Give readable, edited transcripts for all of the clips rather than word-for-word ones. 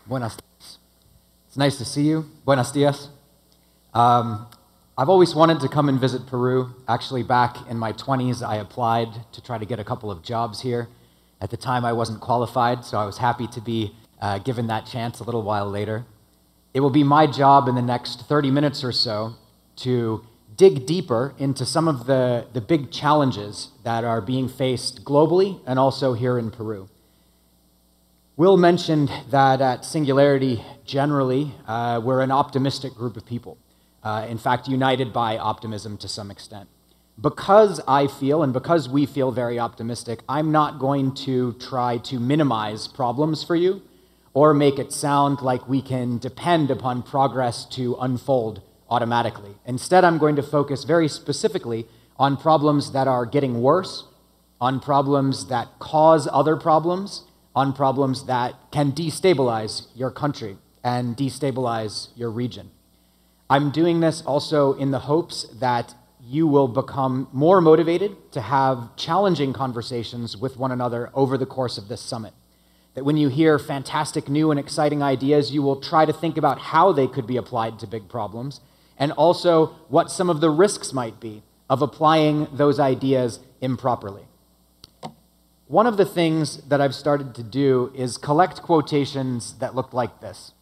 Buenas dias. It's nice to see you. Buenos dias. I've always wanted to come and visit Peru. Actually, back in my 20s, I applied to try to get a couple of jobs here. At the time, I wasn't qualified, so I was happy to be given that chance a little while later. It will be my job in the next 30 minutes or so to dig deeper into some of the big challenges that are being faced globally and also here in Peru. Will mentioned that at Singularity, generally, we're an optimistic group of people. In fact, united by optimism to some extent. Because I feel, and because we feel very optimistic, I'm not going to try to minimize problems for you or make it sound like we can depend upon progress to unfold automatically. Instead, I'm going to focus very specifically on problems that are getting worse, on problems that cause other problems, on problems that can destabilize your country and destabilize your region. I'm doing this also in the hopes that you will become more motivated to have challenging conversations with one another over the course of this summit. That when you hear fantastic new and exciting ideas, you will try to think about how they could be applied to big problems, and also what some of the risks might be of applying those ideas improperly. One of the things that I've started to do is collect quotations that look like this.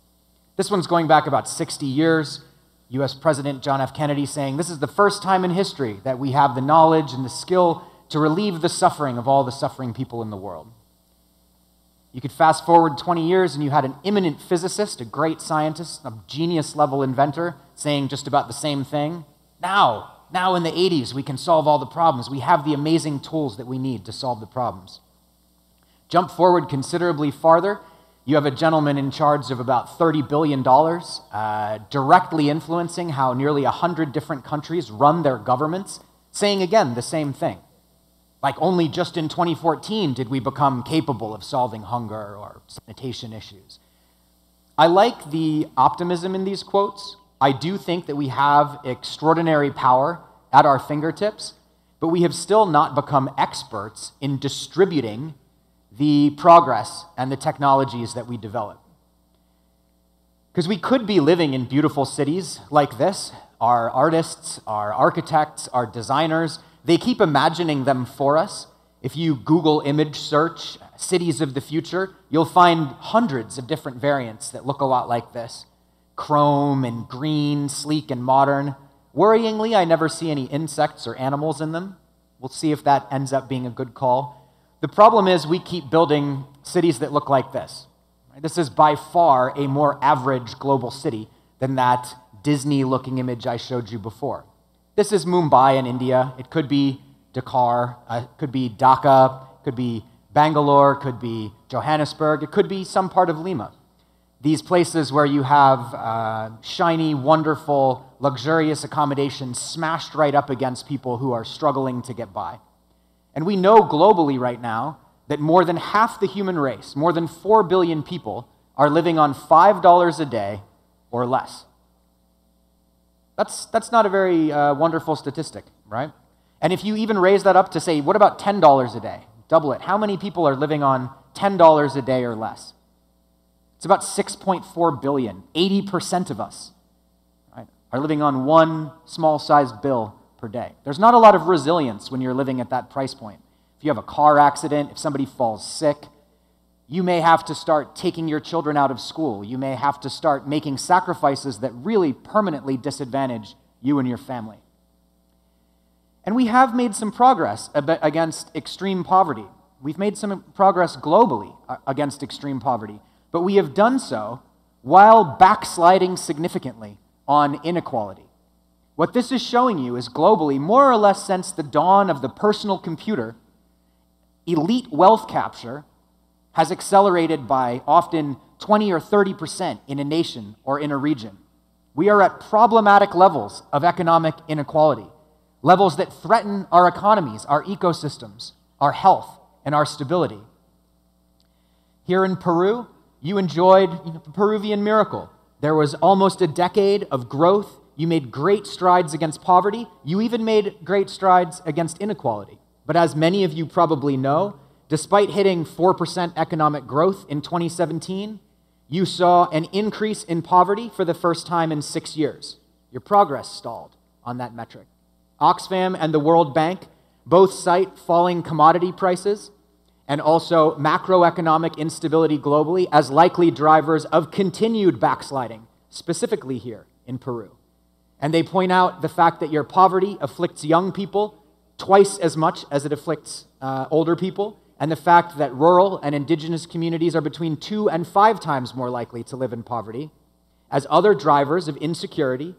This one's going back about 60 years. US President John F. Kennedy saying, "This is the first time in history that we have the knowledge and the skill to relieve the suffering of all the suffering people in the world." You could fast forward 20 years and you had an eminent physicist, a great scientist, a genius-level inventor saying just about the same thing. Now in the 80s, we can solve all the problems. We have the amazing tools that we need to solve the problems. Jump forward considerably farther. You have a gentleman in charge of about $30 billion, directly influencing how nearly 100 different countries run their governments, saying again the same thing. Like only just in 2014 did we become capable of solving hunger or sanitation issues. I like the optimism in these quotes. I do think that we have extraordinary power at our fingertips, but we have still not become experts in distributing the progress and the technologies that we develop. Because we could be living in beautiful cities like this. Our artists, our architects, our designers, they keep imagining them for us. If you Google image search cities of the future, you'll find hundreds of different variants that look a lot like this. Chrome and green, sleek and modern. Worryingly, I never see any insects or animals in them. We'll see if that ends up being a good call. The problem is we keep building cities that look like this. This is by far a more average global city than that Disney-looking image I showed you before. This is Mumbai in India. It could be Dakar, it could be Dhaka, it could be Bangalore, it could be Johannesburg, it could be some part of Lima. These places where you have shiny, wonderful, luxurious accommodations smashed right up against people who are struggling to get by. And we know globally right now that more than half the human race, more than 4 billion people, are living on $5 a day or less. That's not a very wonderful statistic, right? And if you even raise that up to say, what about $10 a day? Double it. How many people are living on $10 a day or less? It's about 6.4 billion. 80% of us, right, are living on one small-sized bill per day. There's not a lot of resilience when you're living at that price point. If you have a car accident, if somebody falls sick, you may have to start taking your children out of school. You may have to start making sacrifices that really permanently disadvantage you and your family. And we have made some progress against extreme poverty. We've made some progress globally against extreme poverty, but we have done so while backsliding significantly on inequality. What this is showing you is globally, more or less since the dawn of the personal computer, elite wealth capture has accelerated by often 20 or 30% in a nation or in a region. We are at problematic levels of economic inequality, levels that threaten our economies, our ecosystems, our health, and our stability. Here in Peru, you enjoyed the Peruvian miracle. There was almost a decade of growth. You made great strides against poverty. You even made great strides against inequality. But as many of you probably know, despite hitting 4% economic growth in 2017, You saw an increase in poverty for the first time in 6 years. Your progress stalled on that metric. Oxfam and the World Bank both cite falling commodity prices and also macroeconomic instability globally as likely drivers of continued backsliding, specifically here in Peru. And they point out the fact that your poverty afflicts young people twice as much as it afflicts older people, and the fact that rural and indigenous communities are between 2 and 5 times more likely to live in poverty as other drivers of insecurity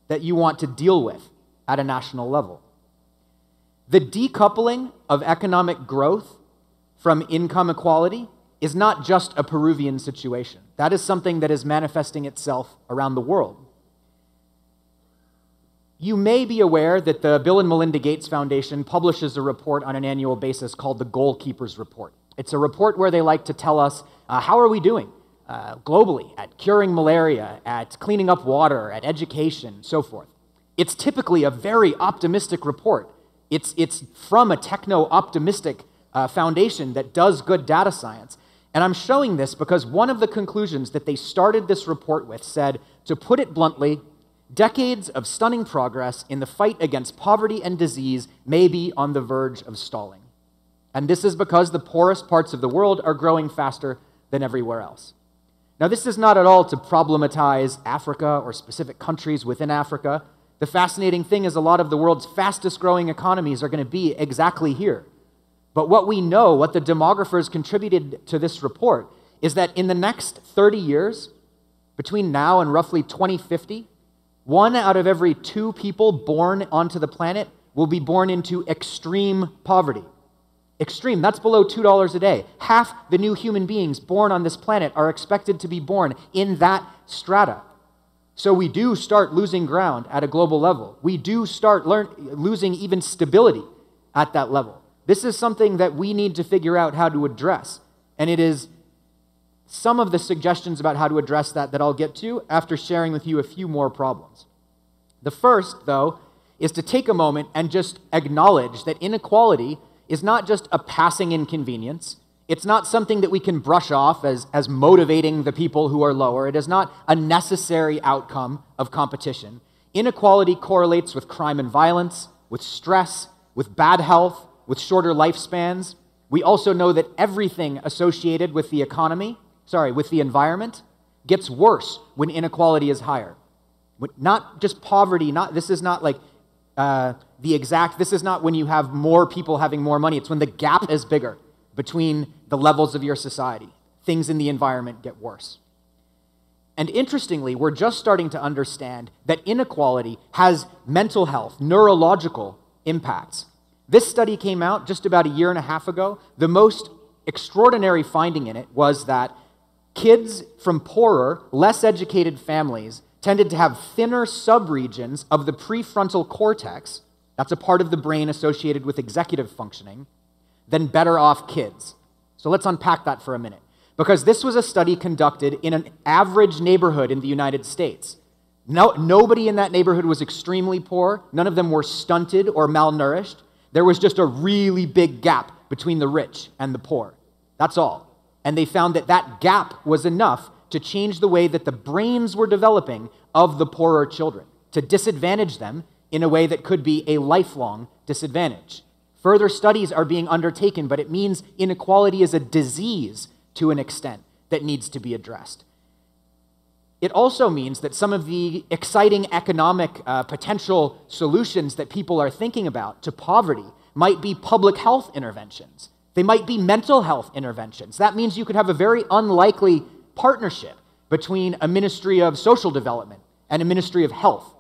that you want to deal with at a national level. The decoupling of economic growth from income equality is not just a Peruvian situation. That is something that is manifesting itself around the world. You may be aware that the Bill and Melinda Gates Foundation publishes a report on an annual basis called the Goalkeepers Report. It's a report where they like to tell us how are we doing globally at curing malaria, at cleaning up water, at education, so forth. It's typically a very optimistic report. It's from a techno-optimistic foundation that does good data science. And I'm showing this because one of the conclusions that they started this report with said, to put it bluntly, decades of stunning progress in the fight against poverty and disease may be on the verge of stalling. And this is because the poorest parts of the world are growing faster than everywhere else. Now, this is not at all to problematize Africa or specific countries within Africa. The fascinating thing is a lot of the world's fastest growing economies are going to be exactly here. But what we know, what the demographers contributed to this report, is that in the next 30 years, between now and roughly 2050, 1 out of every 2 people born onto the planet will be born into extreme poverty. Extreme, that's below $2 a day. Half the new human beings born on this planet are expected to be born in that strata. So we do start losing ground at a global level. We do start losing even stability at that level. This is something that we need to figure out how to address. And it is some of the suggestions about how to address that I'll get to after sharing with you a few more problems. The first, though, is to take a moment and just acknowledge that inequality is not just a passing inconvenience. It's not something that we can brush off as motivating the people who are lower. It is not a necessary outcome of competition. Inequality correlates with crime and violence, with stress, with bad health, with shorter lifespans. We also know that everything associated with the with the environment, gets worse when inequality is higher. Not just poverty, this is not like this is not when you have more people having more money. It's when the gap is bigger between the levels of your society. Things in the environment get worse. And interestingly, we're just starting to understand that inequality has mental health, neurological impacts. This study came out just about a year and a half ago. The most extraordinary finding in it was that kids from poorer, less educated families tended to have thinner subregions of the prefrontal cortex, that's a part of the brain associated with executive functioning, than better off kids. So let's unpack that for a minute. Because this was a study conducted in an average neighborhood in the United States. Nobody in that neighborhood was extremely poor. None of them were stunted or malnourished. There was just a really big gap between the rich and the poor. That's all. And they found that that gap was enough to change the way that the brains were developing of the poorer children, to disadvantage them in a way that could be a lifelong disadvantage. Further studies are being undertaken, but it means inequality is a disease to an extent that needs to be addressed. It also means that some of the exciting economic potential solutions that people are thinking about to poverty might be public health interventions. They might be mental health interventions. That means you could have a very unlikely partnership between a Ministry of Social Development and a Ministry of Health.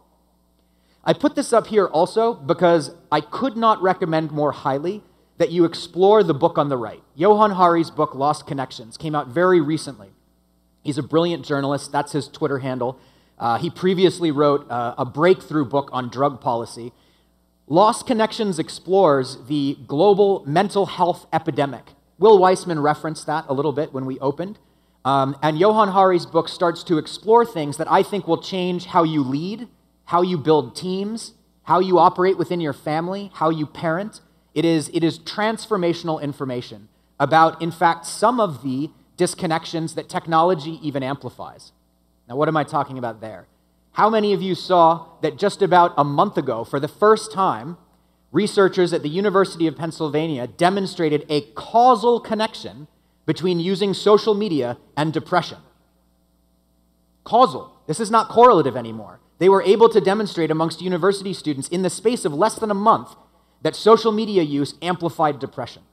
I put this up here also because I could not recommend more highly that you explore the book on the right. Johan Hari's book, Lost Connections, came out very recently. He's a brilliant journalist. That's his Twitter handle. He previously wrote a breakthrough book on drug policy. Lost Connections explores the global mental health epidemic. Will Weissman referenced that a little bit when we opened. And Johan Hari's book starts to explore things that I think will change how you lead, how you build teams, how you operate within your family, how you parent. It is transformational information about, in fact, some of the disconnections that technology even amplifies. Now, what am I talking about there? How many of you saw that just about a month ago, for the first time, researchers at the University of Pennsylvania demonstrated a causal connection between using social media and depression? Causal. This is not correlative anymore. They were able to demonstrate amongst university students in the space of less than a month that social media use amplified depression.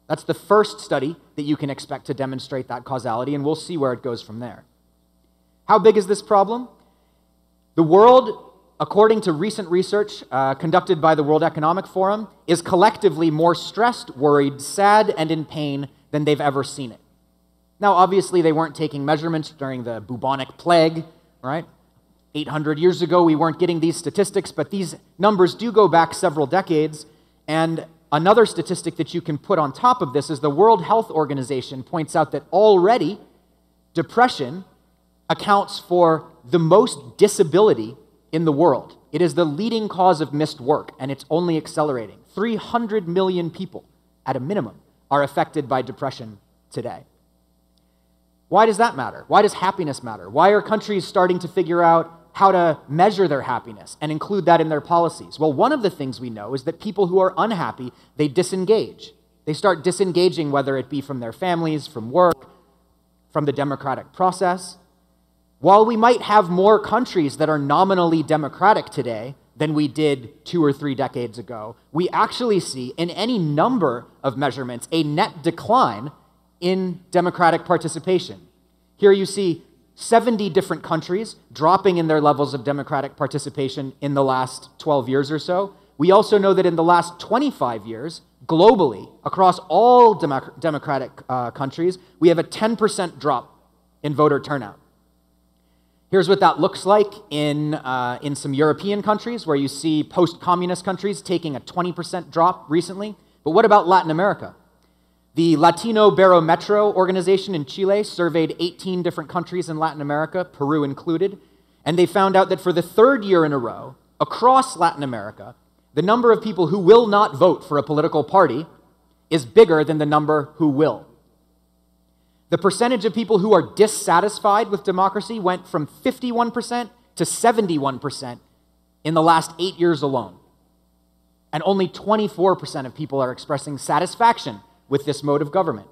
That's the first study that you can expect to demonstrate that causality, and we'll see where it goes from there. How big is this problem? The world, according to recent research conducted by the World Economic Forum, is collectively more stressed, worried, sad, and in pain than they've ever seen it. Now, obviously, they weren't taking measurements during the bubonic plague, right? 800 years ago, we weren't getting these statistics, but these numbers do go back several decades. And another statistic that you can put on top of this is the World Health Organization points out that already depression accounts for the most disability in the world. It is the leading cause of missed work, and it's only accelerating. 300 million people, at a minimum, are affected by depression today. Why does that matter? Why does happiness matter? Why are countries starting to figure out how to measure their happiness and include that in their policies? Well, one of the things we know is that people who are unhappy, they disengage. They start disengaging, whether it be from their families, from work, from the democratic process. While we might have more countries that are nominally democratic today than we did 2 or 3 decades ago, we actually see in any number of measurements a net decline in democratic participation. Here you see 70 different countries dropping in their levels of democratic participation in the last 12 years or so. We also know that in the last 25 years, globally, across all democratic countries, we have a 10% drop in voter turnout. Here's what that looks like in some European countries, where you see post-communist countries taking a 20% drop recently. But what about Latin America? The Latino Barometro organization in Chile surveyed 18 different countries in Latin America, Peru included, and they found out that for the 3rd year in a row, across Latin America, the number of people who will not vote for a political party is bigger than the number who will. The percentage of people who are dissatisfied with democracy went from 51% to 71% in the last 8 years alone. And only 24% of people are expressing satisfaction with this mode of government.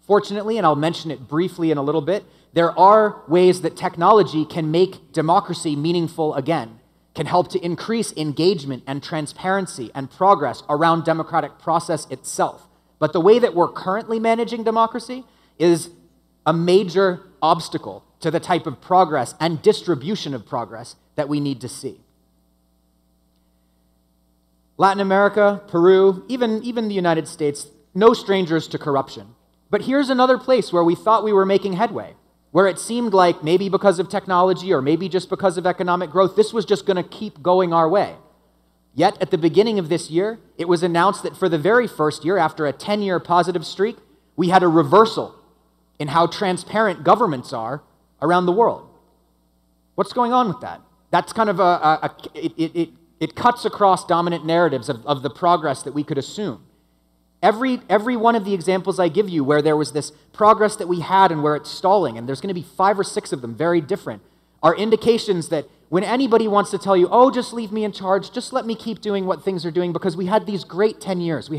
Fortunately, and I'll mention it briefly in a little bit, there are ways that technology can make democracy meaningful again, can help to increase engagement and transparency and progress around democratic process itself. But the way that we're currently managing democracy is a major obstacle to the type of progress and distribution of progress that we need to see. Latin America, Peru, even the United States, no strangers to corruption. But here's another place where we thought we were making headway, where it seemed like maybe because of technology or maybe just because of economic growth, this was just going to keep going our way. Yet at the beginning of this year, it was announced that for the very first year, after a 10-year positive streak, we had a reversal in how transparent governments are around the world. What's going on with that? That's kind of it cuts across dominant narratives of the progress that we could assume. Every one of the examples I give you where there was this progress that we had and where it's stalling, and there's going to be 5 or 6 of them very different, are indications that when anybody wants to tell you, oh, just leave me in charge, just let me keep doing what things are doing because we had these great 10 years,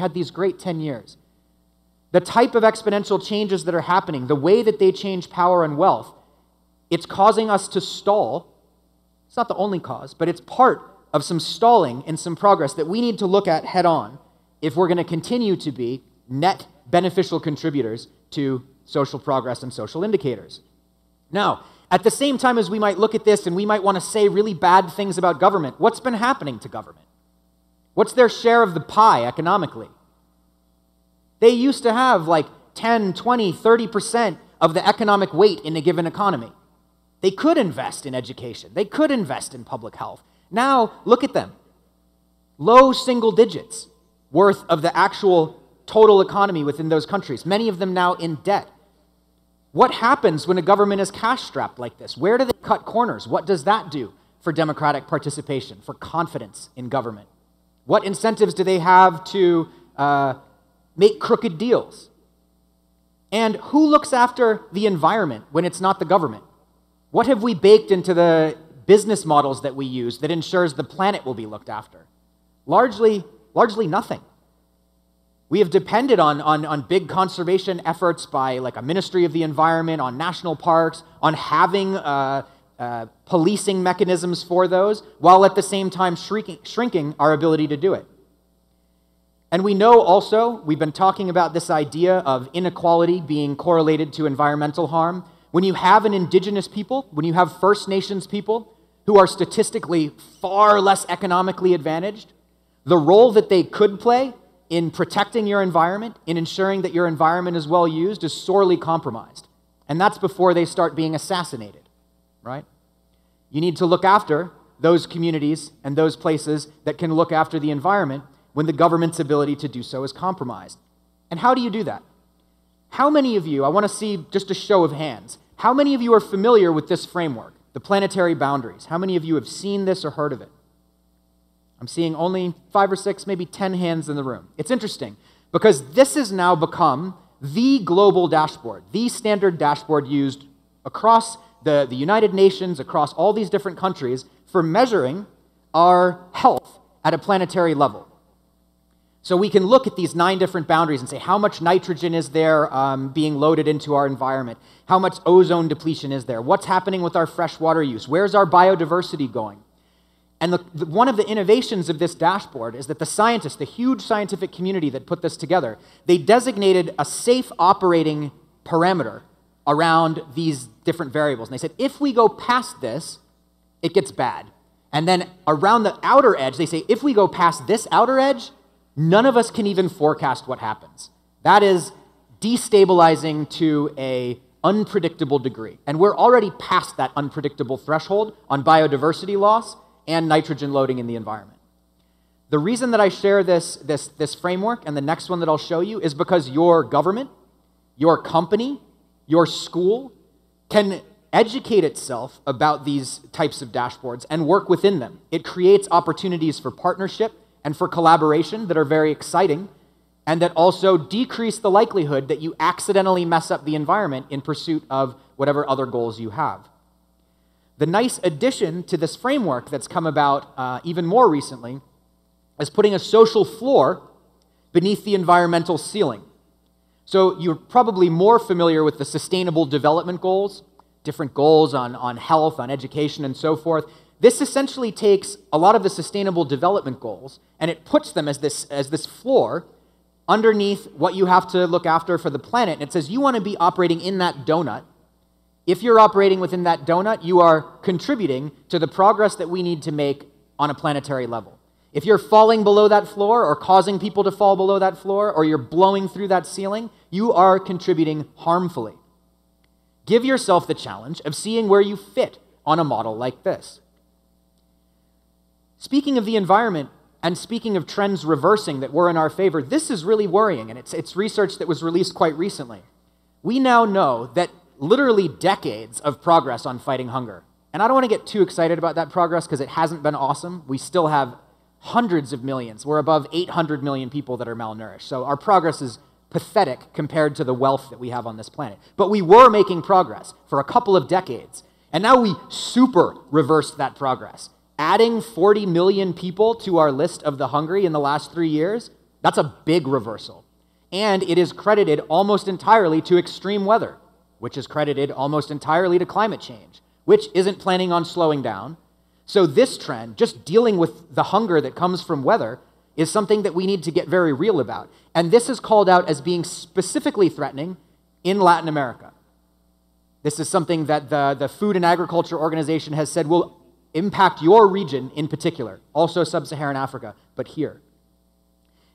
the type of exponential changes that are happening, the way that they change power and wealth, it's causing us to stall. It's not the only cause, but it's part of some stalling and some progress that we need to look at head on if we're going to continue to be net beneficial contributors to social progress and social indicators. Now, at the same time as we might look at this and we might want to say really bad things about government, what's been happening to government? What's their share of the pie economically? They used to have like 10, 20, 30% of the economic weight in a given economy. They could invest in education. They could invest in public health. Now, look at them. Low single digits worth of the actual total economy within those countries, many of them now in debt. What happens when a government is cash-strapped like this? Where do they cut corners? What does that do for democratic participation, for confidence in government? What incentives do they have to make crooked deals? And who looks after the environment when it's not the government? What have we baked into the business models that we use that ensures the planet will be looked after? Largely nothing. We have depended on big conservation efforts by like a Ministry of the Environment, on national parks, on having policing mechanisms for those, while at the same time shrinking our ability to do it. And we know also, we've been talking about this idea of inequality being correlated to environmental harm. When you have an indigenous people, when you have First Nations people who are statistically far less economically advantaged, the role that they could play in protecting your environment, in ensuring that your environment is well used, is sorely compromised. And that's before they start being assassinated, right? You need to look after those communities and those places that can look after the environment when the government's ability to do so is compromised. And how do you do that? How many of you, I want to see just a show of hands, how many of you are familiar with this framework, the Planetary Boundaries? How many of you have seen this or heard of it? I'm seeing only 5 or 6, maybe 10 hands in the room. It's interesting because this has now become the global dashboard, the standard dashboard used across the United Nations, across all these different countries for measuring our health at a planetary level. So we can look at these 9 different boundaries and say how much nitrogen is there being loaded into our environment, how much ozone depletion is there, what's happening with our freshwater use, where's our biodiversity going. And one of the innovations of this dashboard is that the scientists, the huge scientific community that put this together, they designated a safe operating parameter around these different variables. And they said, if we go past this, it gets bad. And then around the outer edge, they say, if we go past this outer edge, none of us can even forecast what happens. That is destabilizing to an unpredictable degree. And we're already past that unpredictable threshold on biodiversity loss and nitrogen loading in the environment. The reason that I share this framework and the next one that I'll show you is because your government, your company, your school can educate itself about these types of dashboards and work within them. It creates opportunities for partnership and for collaboration that are very exciting and that also decrease the likelihood that you accidentally mess up the environment in pursuit of whatever other goals you have. The nice addition to this framework that's come about even more recently is putting a social floor beneath the environmental ceiling. So you're probably more familiar with the Sustainable Development Goals, different goals on health, on education, and so forth. This essentially takes a lot of the Sustainable Development Goals and it puts them as this floor underneath what you have to look after for the planet. And it says you want to be operating in that donut. If you're operating within that donut, you are contributing to the progress that we need to make on a planetary level. If you're falling below that floor or causing people to fall below that floor or you're blowing through that ceiling, you are contributing harmfully. Give yourself the challenge of seeing where you fit on a model like this. Speaking of the environment and speaking of trends reversing that were in our favor, this is really worrying, and it's research that was released quite recently. We now know that literally decades of progress on fighting hunger. And I don't want to get too excited about that progress because it hasn't been awesome. We still have hundreds of millions. We're above 800 million people that are malnourished. So our progress is pathetic compared to the wealth that we have on this planet. But we were making progress for a couple of decades. And now we super reversed that progress. Adding 40 million people to our list of the hungry in the last 3 years, that's a big reversal. And it is credited almost entirely to extreme weather, which is credited almost entirely to climate change, which isn't planning on slowing down. So this trend, just dealing with the hunger that comes from weather, is something that we need to get very real about. And this is called out as being specifically threatening in Latin America. This is something that the Food and Agriculture Organization has said will impact your region in particular, also sub-Saharan Africa, but here.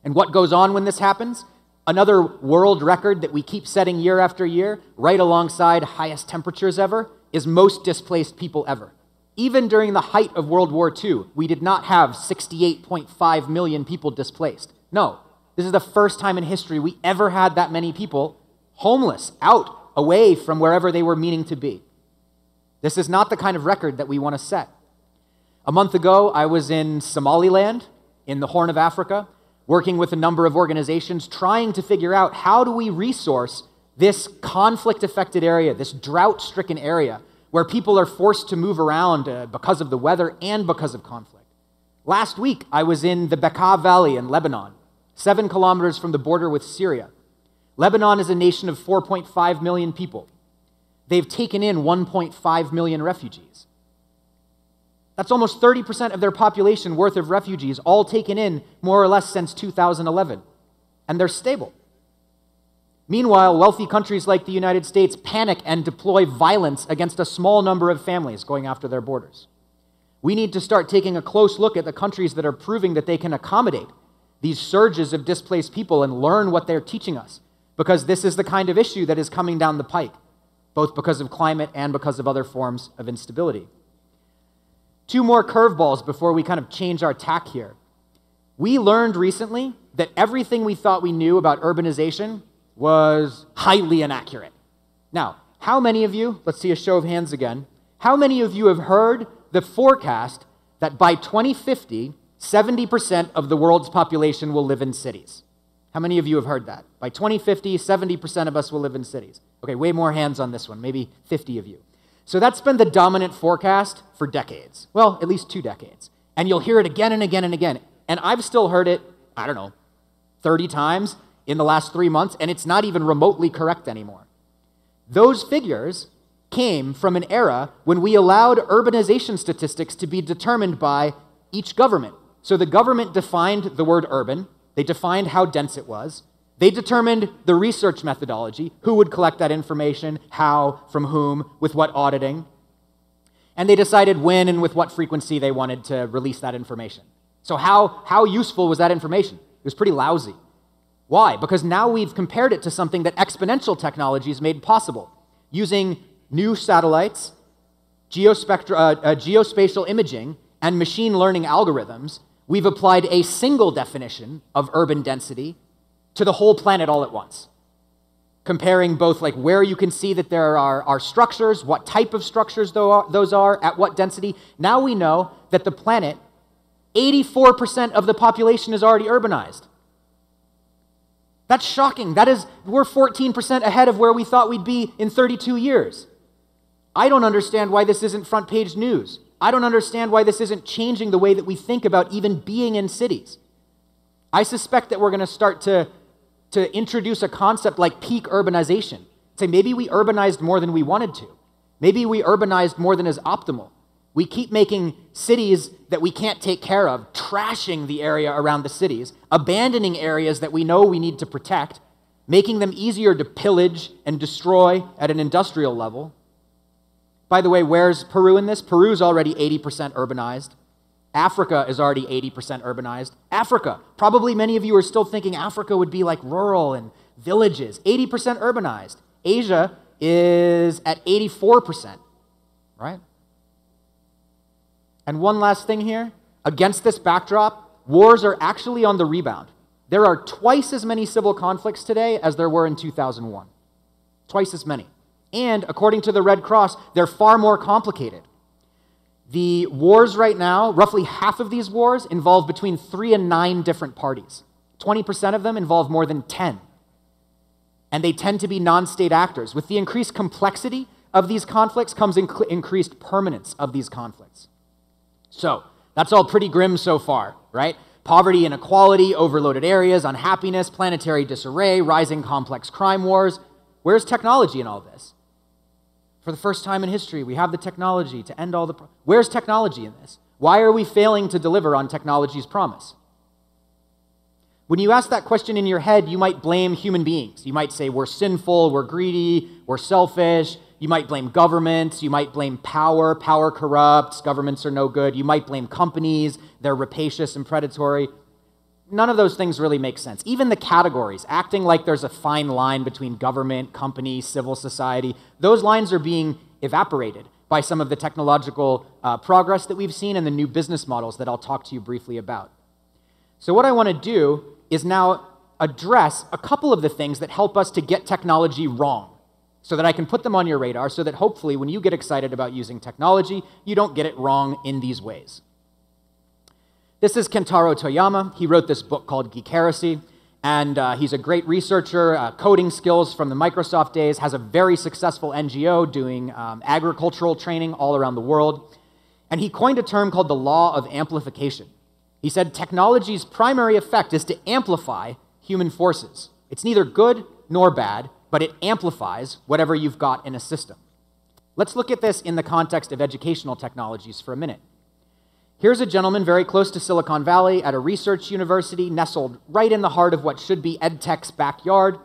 And what goes on when this happens? Another world record that we keep setting year after year, right alongside highest temperatures ever, is most displaced people ever. Even during the height of World War II, we did not have 68.5 million people displaced. No, this is the first time in history we ever had that many people homeless, out, away from wherever they were meaning to be. This is not the kind of record that we want to set. A month ago, I was in Somaliland, in the Horn of Africa, working with a number of organizations, trying to figure out how do we resource this conflict-affected area, this drought-stricken area, where people are forced to move around because of the weather and because of conflict. Last week, I was in the Bekaa Valley in Lebanon, 7 kilometers from the border with Syria. Lebanon is a nation of 4.5 million people. They've taken in 1.5 million refugees. That's almost 30% of their population worth of refugees, all taken in more or less since 2011. And they're stable. Meanwhile, wealthy countries like the United States panic and deploy violence against a small number of families going after their borders. We need to start taking a close look at the countries that are proving that they can accommodate these surges of displaced people and learn what they're teaching us, because this is the kind of issue that is coming down the pike, both because of climate and because of other forms of instability. 2 more curveballs before we kind of change our tack here. We learned recently that everything we thought we knew about urbanization was highly inaccurate. Now, how many of you, let's see a show of hands again, how many of you have heard the forecast that by 2050, 70% of the world's population will live in cities? How many of you have heard that? By 2050, 70% of us will live in cities. Okay, way more hands on this one, maybe 50 of you. So that's been the dominant forecast for decades. Well, at least 2 decades. And you'll hear it again and again and again. And I've still heard it, I don't know, 30 times in the last 3 months, and it's not even remotely correct anymore. Those figures came from an era when we allowed urbanization statistics to be determined by each government. So the government defined the word urban, they defined how dense it was, they determined the research methodology, who would collect that information, how, from whom, with what auditing, and they decided when and with what frequency they wanted to release that information. So how useful was that information? It was pretty lousy. Why? Because now we've compared it to something that exponential technologies made possible. Using new satellites, geospatial imaging, and machine learning algorithms, we've applied a single definition of urban density to the whole planet all at once. Comparing both like where you can see that there are structures, what type of structures those are, at what density. Now we know that the planet, 84% of the population is already urbanized. That's shocking. We're 14% ahead of where we thought we'd be in 32 years. I don't understand why this isn't front page news. I don't understand why this isn't changing the way that we think about even being in cities. I suspect that we're going to start to introduce a concept like peak urbanization. Say maybe we urbanized more than we wanted to. Maybe we urbanized more than is optimal. We keep making cities that we can't take care of, trashing the area around the cities, abandoning areas that we know we need to protect, making them easier to pillage and destroy at an industrial level. By the way, where's Peru in this? Peru's already 80% urbanized. Africa is already 80% urbanized. Africa, probably many of you are still thinking Africa would be like rural and villages. 80% urbanized. Asia is at 84%, right? And one last thing here. Against this backdrop, wars are actually on the rebound. There are twice as many civil conflicts today as there were in 2001. Twice as many. And according to the Red Cross, they're far more complicated. The wars right now, roughly half of these wars involve between 3 and 9 different parties. 20% of them involve more than 10. And they tend to be non-state actors. With the increased complexity of these conflicts comes increased permanence of these conflicts. So, that's all pretty grim so far, right? Poverty, inequality, overloaded areas, unhappiness, planetary disarray, rising complex crime wars. Where's technology in all this? For the first time in history, we have the technology to end all the... Where's technology in this? Why are we failing to deliver on technology's promise? When you ask that question in your head, you might blame human beings. You might say, we're sinful, we're greedy, we're selfish. You might blame governments. You might blame power. Power corrupts. Governments are no good. You might blame companies. They're rapacious and predatory. None of those things really make sense. Even the categories, acting like there's a fine line between government, company, civil society, those lines are being evaporated by some of the technological progress that we've seen and the new business models that I'll talk to you briefly about. So what I want to do is now address a couple of the things that help us to get technology wrong, so that I can put them on your radar, so that hopefully when you get excited about using technology, you don't get it wrong in these ways. This is Kentaro Toyama. He wrote this book called Geek Heresy, And he's a great researcher, coding skills from the Microsoft days, has a very successful NGO doing agricultural training all around the world. And he coined a term called the law of amplification. He said technology's primary effect is to amplify human forces. It's neither good nor bad, but it amplifies whatever you've got in a system. Let's look at this in the context of educational technologies for a minute. Here's a gentleman very close to Silicon Valley at a research university nestled right in the heart of what should be EdTech's backyard,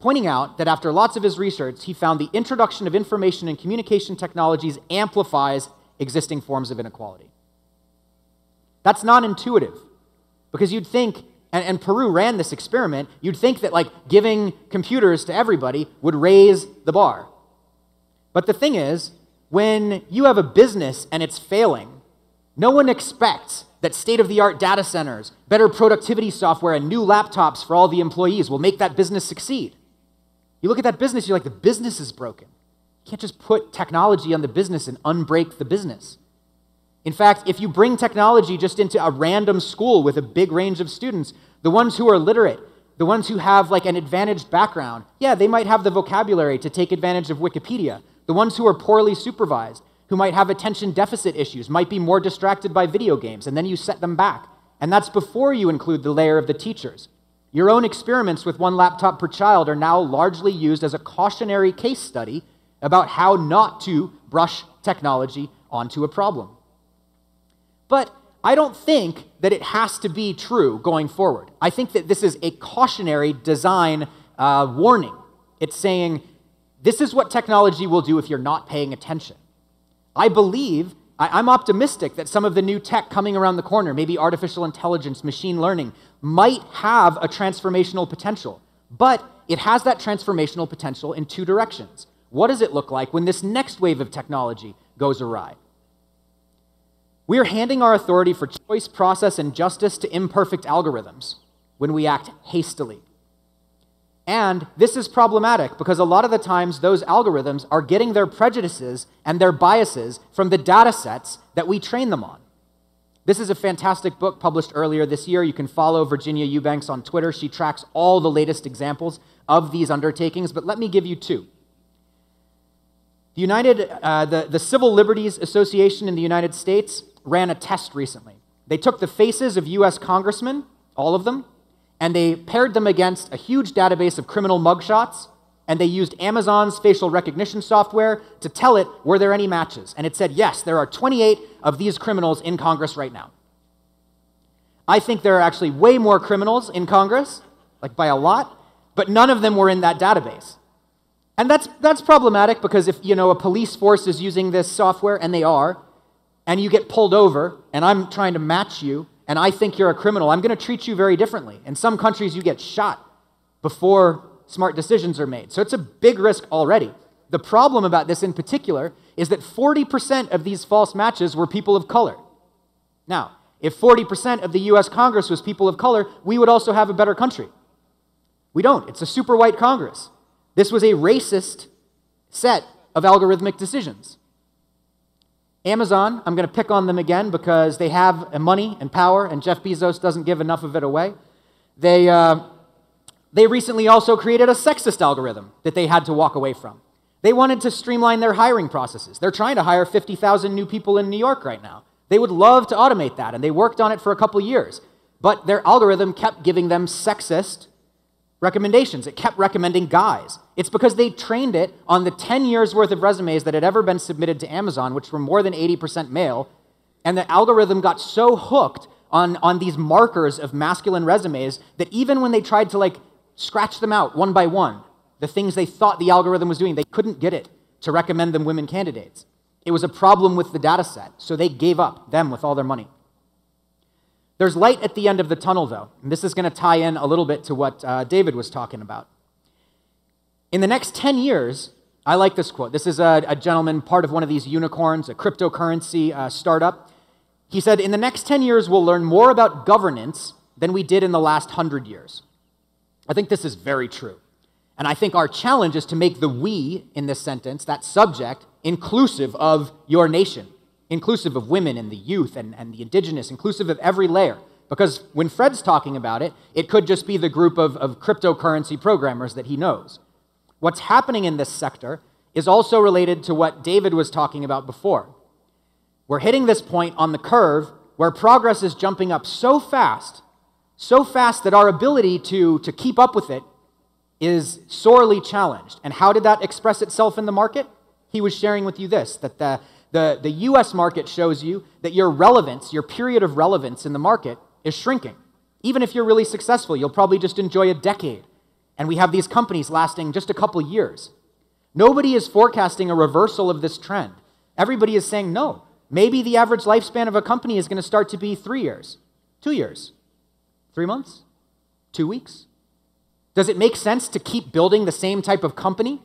pointing out that after lots of his research, he found the introduction of information and communication technologies amplifies existing forms of inequality. That's not intuitive, because you'd think, and Peru ran this experiment, you'd think that like giving computers to everybody would raise the bar. But the thing is, when you have a business and it's failing, no one expects that state-of-the-art data centers, better productivity software, and new laptops for all the employees will make that business succeed. You look at that business, you're like, the business is broken. You can't just put technology on the business and unbreak the business. In fact, if you bring technology just into a random school with a big range of students, the ones who are literate, the ones who have like an advantaged background, yeah, they might have the vocabulary to take advantage of Wikipedia. The ones who are poorly supervised, who might have attention deficit issues, might be more distracted by video games, and then you set them back. And that's before you include the layer of the teachers. Your own experiments with one laptop per child are now largely used as a cautionary case study about how not to brush technology onto a problem. But I don't think that it has to be true going forward. I think that this is a cautionary design warning. It's saying, this is what technology will do if you're not paying attention. I'm optimistic that some of the new tech coming around the corner, maybe artificial intelligence, machine learning, might have a transformational potential. But it has that transformational potential in two directions. What does it look like when this next wave of technology goes awry? We are handing our authority for choice, process, and justice to imperfect algorithms when we act hastily. And this is problematic because a lot of the times those algorithms are getting their prejudices and their biases from the data sets that we train them on. This is a fantastic book published earlier this year. You can follow Virginia Eubanks on Twitter. She tracks all the latest examples of these undertakings, but let me give you two. The Civil Liberties Association in the United States ran a test recently. They took the faces of US congressmen, all of them, and they paired them against a huge database of criminal mugshots, and they used Amazon's facial recognition software to tell it, were there any matches? And it said, yes, there are 28 of these criminals in Congress right now. I think there are actually way more criminals in Congress, like by a lot, but none of them were in that database. And that's problematic because if, a police force is using this software, and they are, and you get pulled over, and I'm trying to match you, and I think you're a criminal, I'm going to treat you very differently. In some countries, you get shot before smart decisions are made. So it's a big risk already. The problem about this in particular is that 40% of these false matches were people of color. Now, if 40% of the US Congress was people of color, we would also have a better country. We don't. It's a super white Congress. This was a racist set of algorithmic decisions. Amazon, I'm going to pick on them again because they have money and power, and Jeff Bezos doesn't give enough of it away. They recently also created a sexist algorithm that they had to walk away from. They wanted to streamline their hiring processes. They're trying to hire 50,000 new people in New York right now. They would love to automate that, and they worked on it for a couple years. But their algorithm kept giving them sexist recommendations. It kept recommending guys. It's because they trained it on the 10 years worth of resumes that had ever been submitted to Amazon, which were more than 80% male, and the algorithm got so hooked on these markers of masculine resumes that even when they tried to scratch them out one by one, the things they thought the algorithm was doing, they couldn't get it to recommend them women candidates. It was a problem with the data set, so they gave up, them with all their money. There's light at the end of the tunnel, though, and this is going to tie in a little bit to what David was talking about. In the next 10 years, I like this quote. This is a gentleman, part of one of these unicorns, a cryptocurrency startup. He said, in the next 10 years, we'll learn more about governance than we did in the last 100 years. I think this is very true. And I think our challenge is to make the we in this sentence, that subject, inclusive of your nation, inclusive of women and the youth and the indigenous, inclusive of every layer. Because when Fred's talking about it, it could just be the group of cryptocurrency programmers that he knows. What's happening in this sector is also related to what David was talking about before. We're hitting this point on the curve where progress is jumping up so fast that our ability to keep up with it is sorely challenged. And how did that express itself in the market? He was sharing with you this, that the US market shows you that your relevance, your period of relevance in the market is shrinking. Even if you're really successful, you'll probably just enjoy a decade. And we have these companies lasting just a couple years. Nobody is forecasting a reversal of this trend. Everybody is saying, no, maybe the average lifespan of a company is going to start to be 3 years, 2 years, 3 months, 2 weeks. Does it make sense to keep building the same type of company?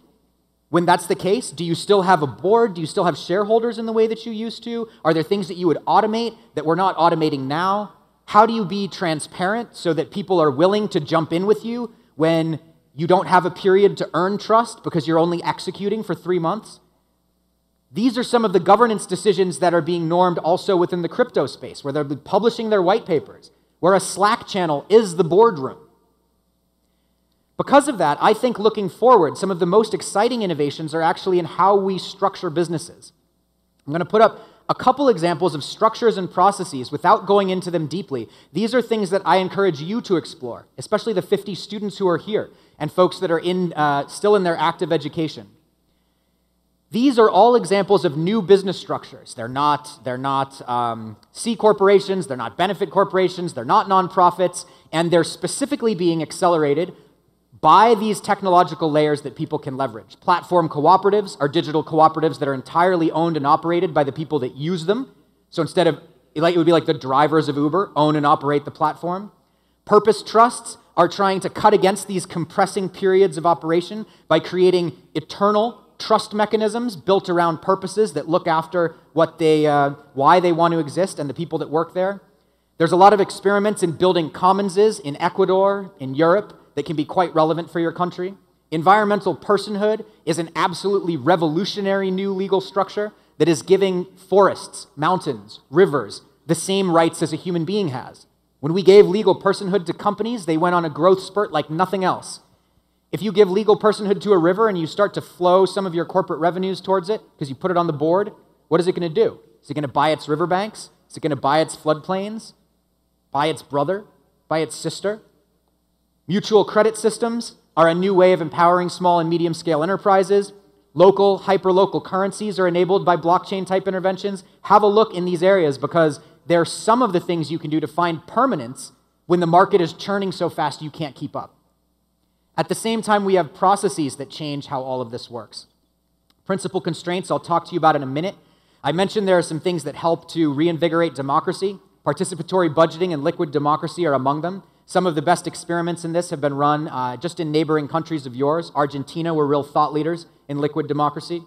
When that's the case, do you still have a board? Do you still have shareholders in the way that you used to? Are there things that you would automate that we're not automating now? How do you be transparent so that people are willing to jump in with you when you don't have a period to earn trust because you're only executing for 3 months? These are some of the governance decisions that are being normed also within the crypto space, where they're publishing their white papers, where a Slack channel is the boardroom. Because of that, I think looking forward, some of the most exciting innovations are actually in how we structure businesses. I'm going to put up a couple examples of structures and processes without going into them deeply. These are things that I encourage you to explore, especially the 50 students who are here and folks that are still in their active education. These are all examples of new business structures. They're not C corporations, they're not benefit corporations, they're not nonprofits, and they're specifically being accelerated by these technological layers that people can leverage. Platform cooperatives are digital cooperatives that are entirely owned and operated by the people that use them. So instead of, it would be like the drivers of Uber own and operate the platform. Purpose trusts are trying to cut against these compressing periods of operation by creating eternal trust mechanisms built around purposes that look after why they want to exist and the people that work there. There's a lot of experiments in building commonses in Ecuador, in Europe, that can be quite relevant for your country. Environmental personhood is an absolutely revolutionary new legal structure that is giving forests, mountains, rivers, the same rights as a human being has. When we gave legal personhood to companies, they went on a growth spurt like nothing else. If you give legal personhood to a river and you start to flow some of your corporate revenues towards it because you put it on the board, what is it going to do? Is it going to buy its riverbanks? Is it going to buy its floodplains? Buy its brother? Buy its sister? Mutual credit systems are a new way of empowering small and medium-scale enterprises. Local, hyper-local currencies are enabled by blockchain-type interventions. Have a look in these areas because they're some of the things you can do to find permanence when the market is churning so fast you can't keep up. At the same time, we have processes that change how all of this works. Principal constraints I'll talk to you about in a minute. I mentioned there are some things that help to reinvigorate democracy. Participatory budgeting and liquid democracy are among them. Some of the best experiments in this have been run just in neighboring countries of yours. Argentina were real thought leaders in liquid democracy.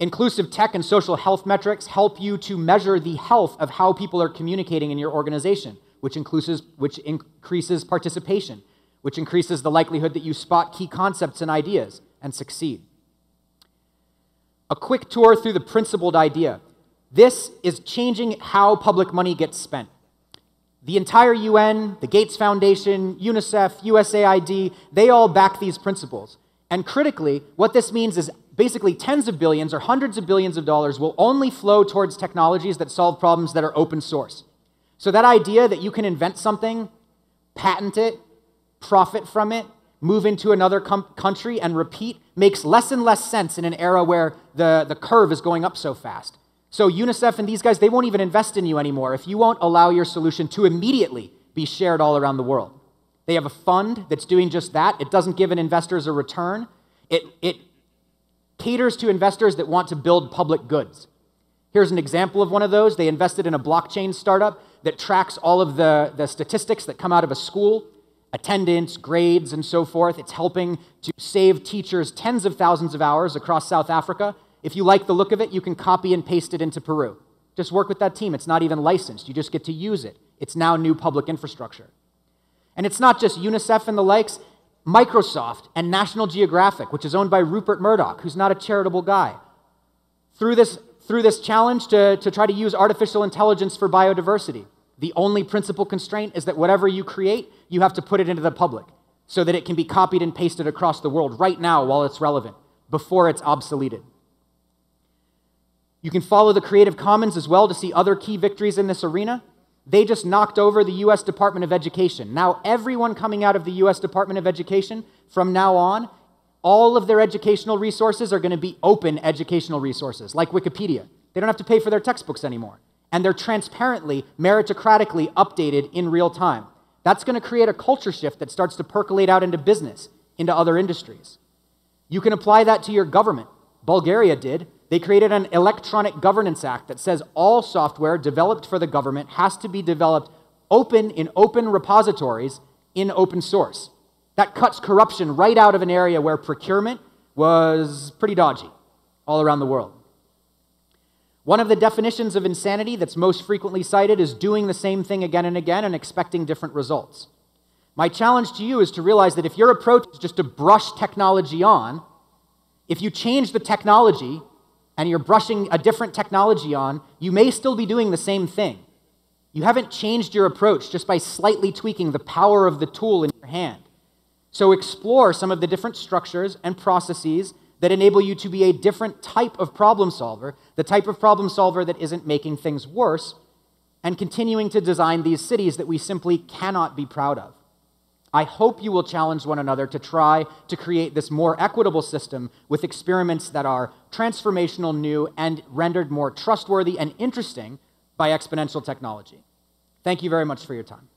Inclusive tech and social health metrics help you to measure the health of how people are communicating in your organization, which increases participation, which increases the likelihood that you spot key concepts and ideas and succeed. A quick tour through the principled idea. This is changing how public money gets spent. The entire UN, the Gates Foundation, UNICEF, USAID, they all back these principles. And critically, what this means is basically tens of billions or hundreds of billions of dollars will only flow towards technologies that solve problems that are open source. So that idea that you can invent something, patent it, profit from it, move into another country and repeat makes less and less sense in an era where the curve is going up so fast. So UNICEF and these guys, they won't even invest in you anymore if you won't allow your solution to immediately be shared all around the world. They have a fund that's doing just that. It doesn't give investors a return. It caters to investors that want to build public goods. Here's an example of one of those. They invested in a blockchain startup that tracks all of the statistics that come out of a school, attendance, grades, and so forth. It's helping to save teachers tens of thousands of hours across South Africa. If you like the look of it, you can copy and paste it into Peru. Just work with that team. It's not even licensed. You just get to use it. It's now new public infrastructure. And it's not just UNICEF and the likes. Microsoft and National Geographic, which is owned by Rupert Murdoch, who's not a charitable guy, through this challenge to try to use artificial intelligence for biodiversity, The only principal constraint is that whatever you create, you have to put it into the public so that it can be copied and pasted across the world right now while it's relevant, before it's obsoleted. You can follow the Creative Commons as well to see other key victories in this arena. They just knocked over the US Department of Education. Now everyone coming out of the US Department of Education, from now on, all of their educational resources are going to be open educational resources, like Wikipedia. They don't have to pay for their textbooks anymore. And they're transparently, meritocratically updated in real time. That's going to create a culture shift that starts to percolate out into business, into other industries. You can apply that to your government. Bulgaria did. They created an Electronic Governance Act that says all software developed for the government has to be developed open in open repositories in open source. That cuts corruption right out of an area where procurement was pretty dodgy all around the world. One of the definitions of insanity that's most frequently cited is doing the same thing again and again and expecting different results. My challenge to you is to realize that if your approach is just to brush technology on, if you change the technology and you're brushing a different technology on, you may still be doing the same thing. You haven't changed your approach just by slightly tweaking the power of the tool in your hand. So explore some of the different structures and processes that enable you to be a different type of problem solver, the type of problem solver that isn't making things worse, and continuing to design these cities that we simply cannot be proud of. I hope you will challenge one another to try to create this more equitable system with experiments that are transformational, new, and rendered more trustworthy and interesting by exponential technology. Thank you very much for your time.